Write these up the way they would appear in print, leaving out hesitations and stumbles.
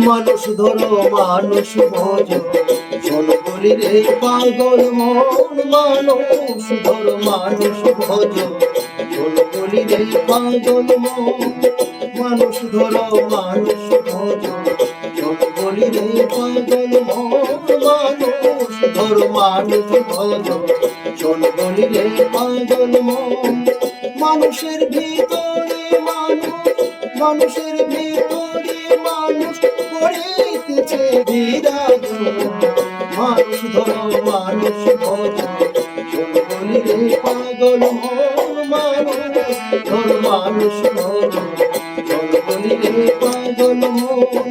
মানুষ ধরো মানুষ ভজ, শোন বলি রে পাগল মন। মানুষ ধরো মানুষ ভজ, শোন বলি রে পাগল মন। মানুষ ধরো মানুষ ভজ, শোন বলি রে পাগল মন। মানুষ ধরো মানুষ ভজ, শোন বলি রে পাগল মন। মানুষের ভিতরে মানুষ, মানুষের ভিতরে মানুষ করিতেছে বিরাজ। মানুষ ধরো মানুষ ভজ, শোন বলি রে পাগল মন। মানুষ ধরো মানুষ ভজ, শোন বলি রে পাগল মন।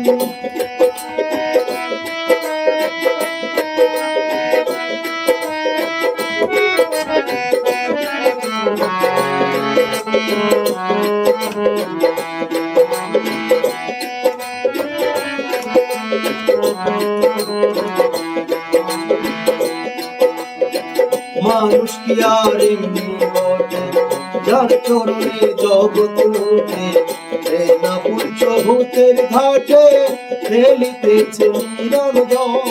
মানুষ কি আর এমনি বটে, যার চরণে জগৎ লুটে। এই না পঞ্চভূতের ঘাটে ফেলিতেছে নিরঞ্জন।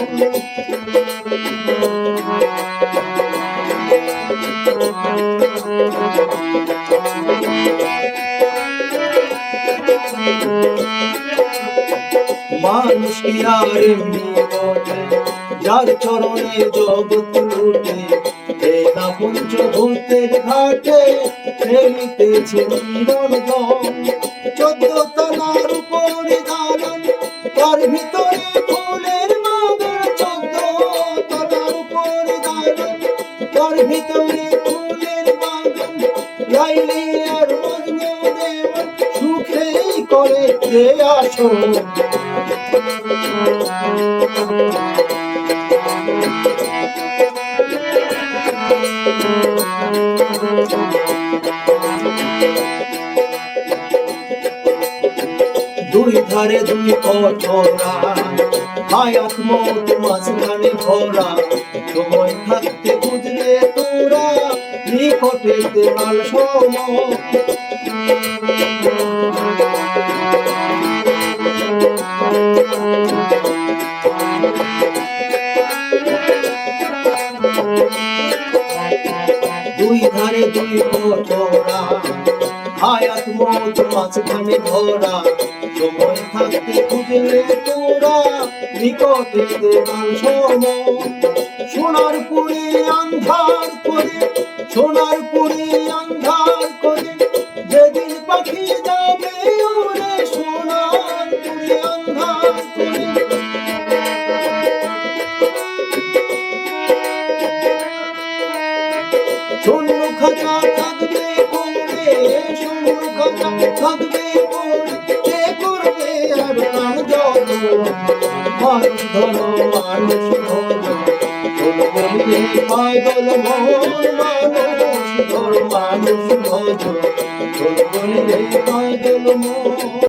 মানুষ কি আর এমনি বটে, যার চরণে জগৎ লুটে। এই না পঞ্চভূতের ঘাটে ফেলিতেছে নিরঞ্জন। 14 তলার উপরে দালান, তার ভিতরে ফুলের বাগান। 14 তলার উপরে দালান, তার ভিতরে ফুলের বাগান। লাইলি আর মজনু দেওয়ান সুখেই করে যে আসন। দুই ধারে দুই কঠোরা, হায়াত মত মাঝখানে ভরা। সময় থাকতে বুঝলে তোরা নিকটে দেওয়াল সম। দুই ধারে দুই কঠোরা, হায়াত মত মাঝখানে ভরা। সময় থাকতে খুঁজলে তোরা নিকটে দেওয়াল সম। সোনার পুরে আন্ধার করে, সোনার পুরে আন্ধার করে, যেদিন পাখি যাবে উড়ে। সোনার পুরে আন্ধার করে, শূন্য খাঁচা থাকবে পড়ে, শূন্য খাঁচা থাকবে পড়ে। কে করবে আর প্রাণ যত? মানুষ ধরো মানুষ ভজ, শোন বলি রে পাগল মন। মানুষ ধরো মানুষ ভজ, শোন বলি রে পাগল মন।